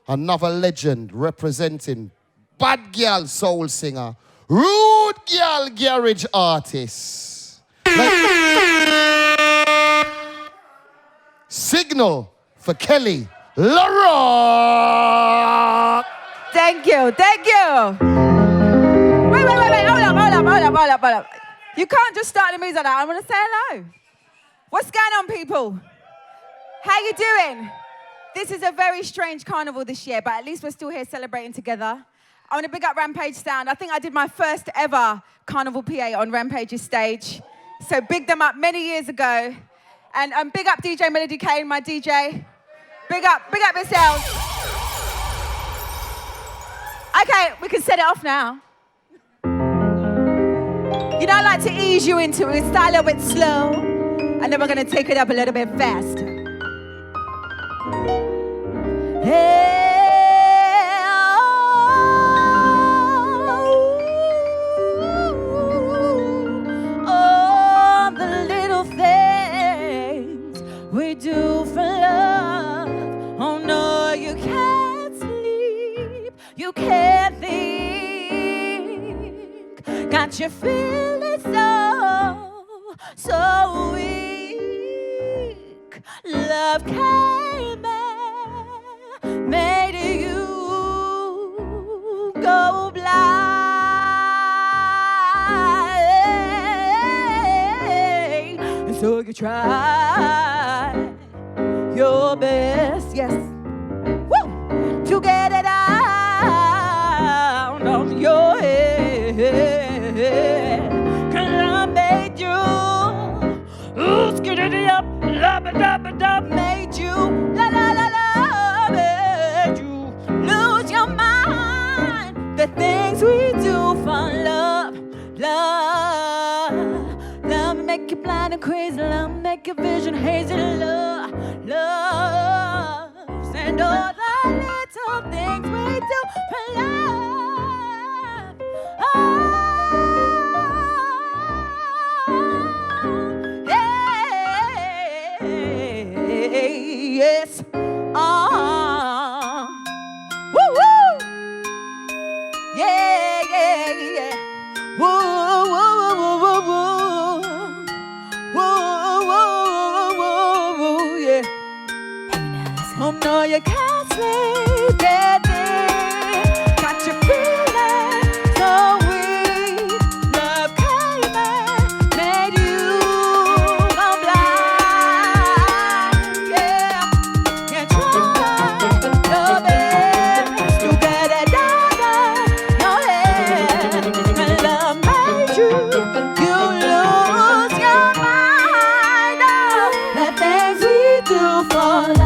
Another legend representing bad girl soul singer, rude girl garage artist. Signal for Kele Le Roc. Thank you. Wait. Hold up. You can't just start the music like that. I want to say hello. What's going on, people? How you doing? This is a very strange carnival this year, but at least we're still here celebrating together. I want to big up Rampage Sound. I think I did my first ever carnival PA on Rampage's stage. So big them up many years ago. And big up DJ Melody Kane, my DJ. Big up yourselves. Okay, we can set it off now. You know, I like to ease you into it. Start a little bit slow, and then we're going to take it up a little bit faster. Hey, all the little things we do for love. Oh no, you can't sleep, you can't think. Got you feeling so weak. Love came and made you go blind. And so you try your best, yes, woo, to get it out of your head. 'Cause I made you skitty up, made you made you lose your mind. The things we do for love make you blind and crazy. Love make your vision hazy. Love, and all the little things we do for love. Oh, hey, yes. Woo, woo. Yeah. Woo, woo, woo, woo, woo. Woo, yeah. Oh no, you can't sleep, got you feeling so weak. Love came and made you go blind. Yeah, you tried your best to get it out of your head, and love made you lose your mind. Oh, the things we do for love.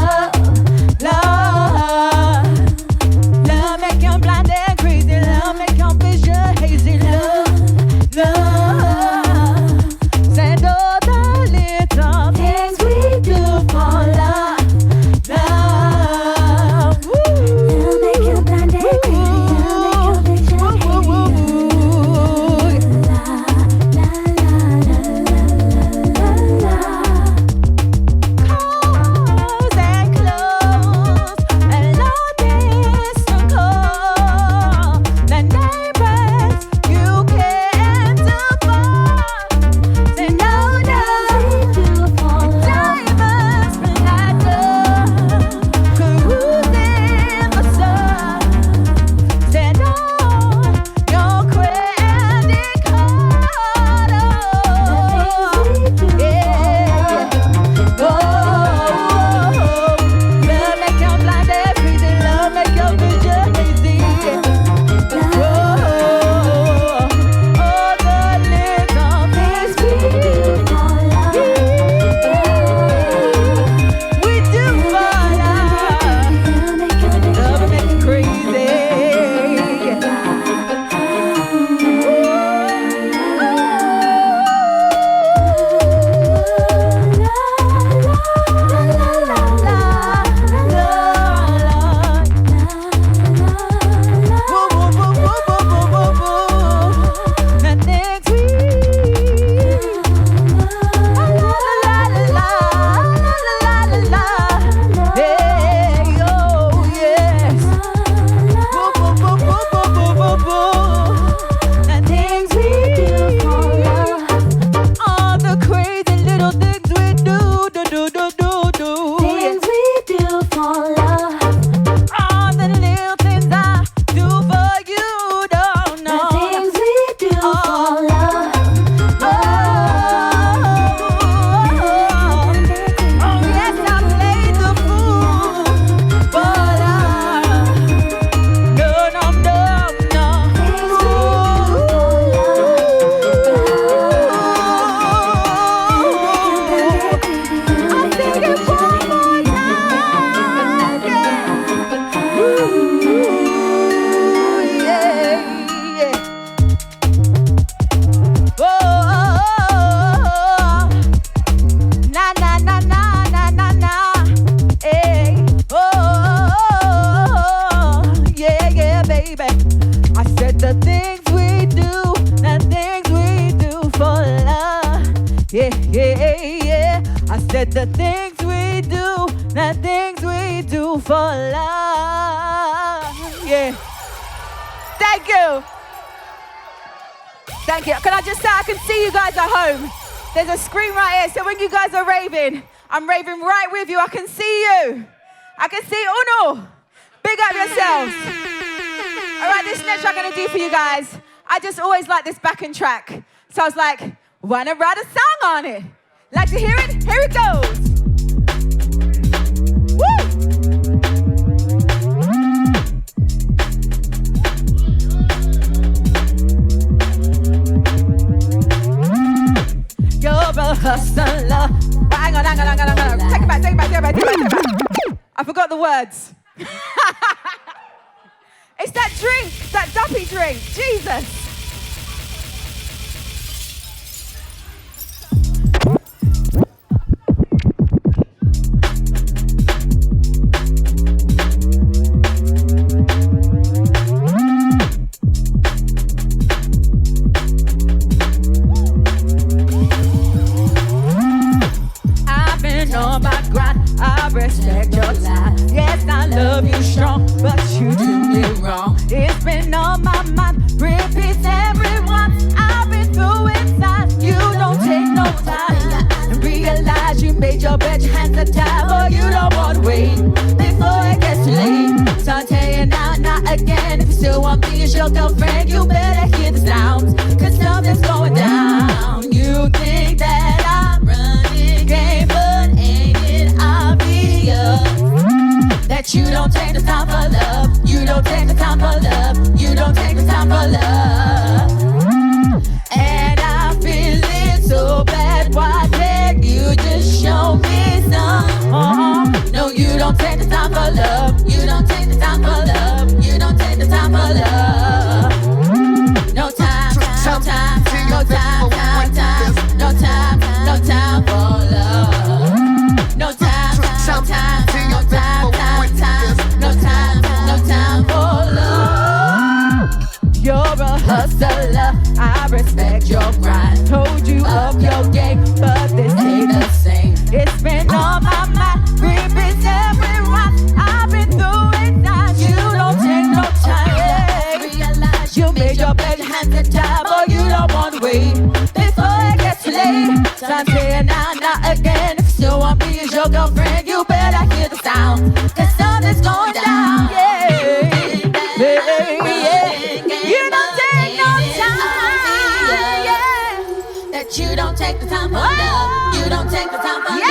Said the things we do for love. Yeah. Thank you. Thank you. Can I just say, I can see you guys at home. There's a screen right here, so when you guys are raving, I'm raving right with you. I can see you. I can see Uno. Big up yourselves. All right, this next track I'm going to do for you guys. I just always like this backing track. So I was like, why not write a song on it? Like to hear it? Here it goes. Woo! You're a hustler. Hang on. Take it back. I forgot the words. It's that drink, that duppy drink. Jesus. I've been on my grind. I respect your life. Yes, I love you strong, but you do me wrong. It's been on my mind, repeats everyone. I've been through inside. You don't take no time and realize you made your bed, your hands are tied. But you don't want to wait before it gets too late. So I'll tell you now, not again. If you still want me as your girlfriend, you better hear the sounds, cause something's going down. You think that I'm running game, but ain't it obvious that you don't take the time for love? You don't take the time for love. You don't take the time for love. And I'm feeling so bad. Why can't you just show me some? No, you don't take the time for love. You don't take the time for love. You don't take the time for love. No time, no time, no time, no time, no time for love. No time, no time, no time, no time for love. You're a hustler, I respect your grind. Told you up your game, but this ain't the same. It's been on my mind, repeats everyone. I've been through it now. You don't take no time. Realize you made your bed, hands are tied, but you don't want to wait before it gets too late. So I'm saying now, not again. If you still want me as your girlfriend, you better hear the sound, cause something's going down. Yeah. You don't take no time. Yeah. That you don't take the time for love. You don't take the time for love.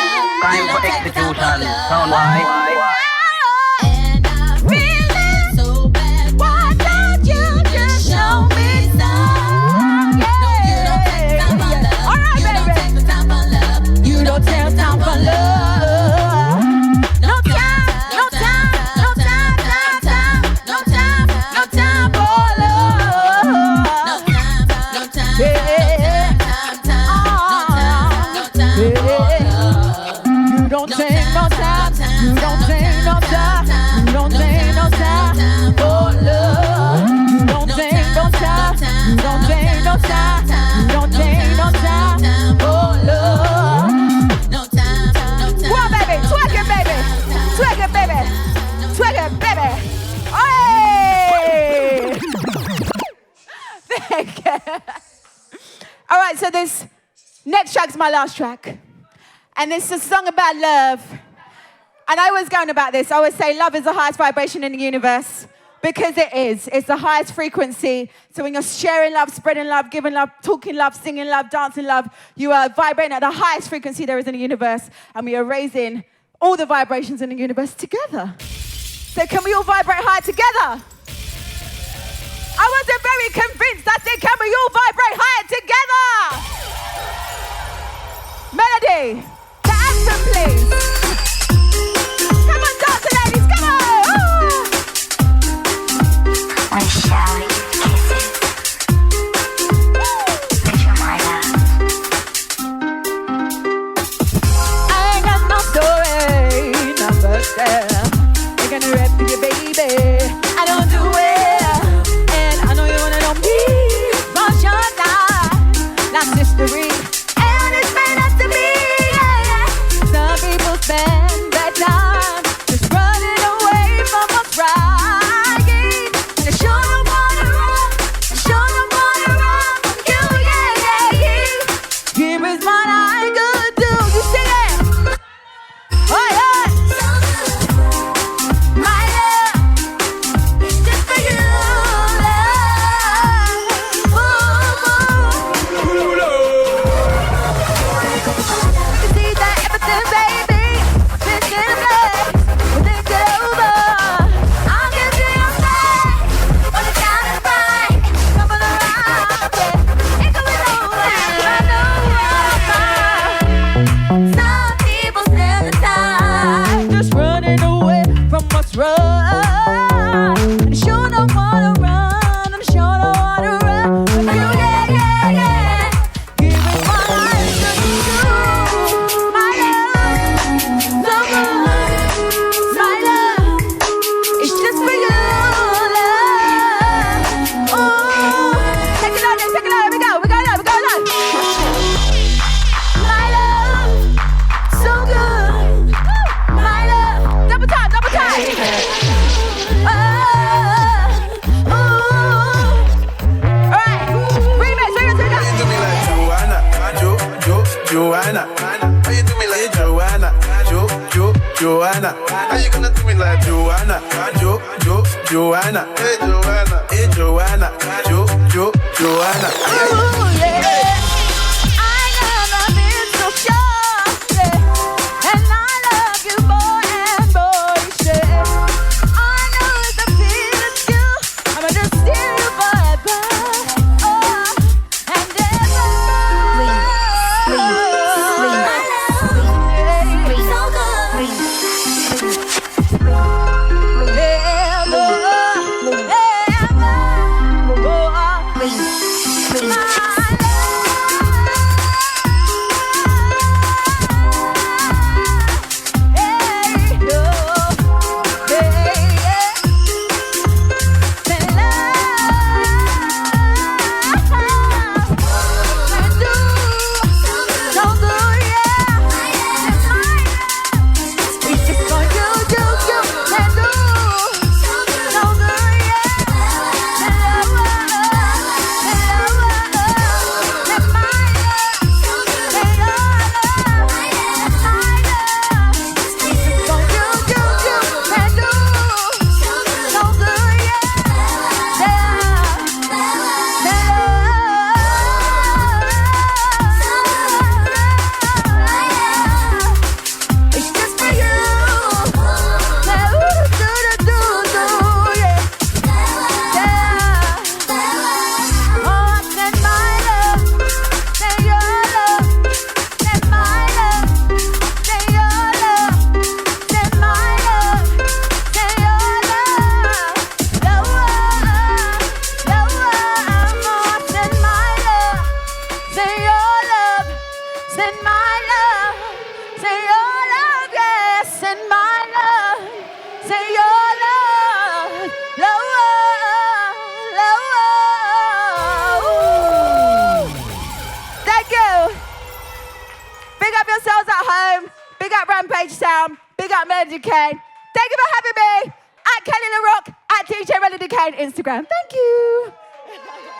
You don't take the time for love. And I'm feeling so bad. Why don't you just show me some? No, you don't take the time for love. All right, you don't take the time for love. You don't take the time for love. No time, no time, no time, no time, no time for love. No time, no time, no time for love. You don't take no time. You don't take no time. You don't take no time for love. You don't take no time. You don't take no time. You don't take no time for love. No time, no time. Come on, baby, twerk it, baby, twerk it, baby, twerk it, baby. Hey! Thank you. All right, so this next track's my last track. And this is a song about love. And I always go on about this. I always say love is the highest vibration in the universe. Because it is. It's the highest frequency. So when you're sharing love, spreading love, giving love, talking love, singing love, dancing love, you are vibrating at the highest frequency there is in the universe. And we are raising all the vibrations in the universe together. So can we all vibrate high together? I wasn't very convinced. I said, can we all vibrate high together? Melody, the anthem, please. Come on, dance, ladies, come on. When shall we kiss it? Let your mind out. I ain't got no story, no birthday. Ain't gonna rap for you, baby. I don't do it, and I know you wanna know me. From your life, not history, and it's made up to me. Yeah. Joanna. How you gonna do me like Joanna? Joanna. Hey, Joanna. Hey, Joanna. Joanna. Ooh, yeah. I never been so sure, yeah. And I love you more and more, yeah. I know the feeling's you. I'ma just steal you forever, oh, and ever. Big up Rampage Sound. Big up Melody Kane. Thank you for having me. At Kele Le Roc. At DJ Melody Kane. Instagram. Thank you.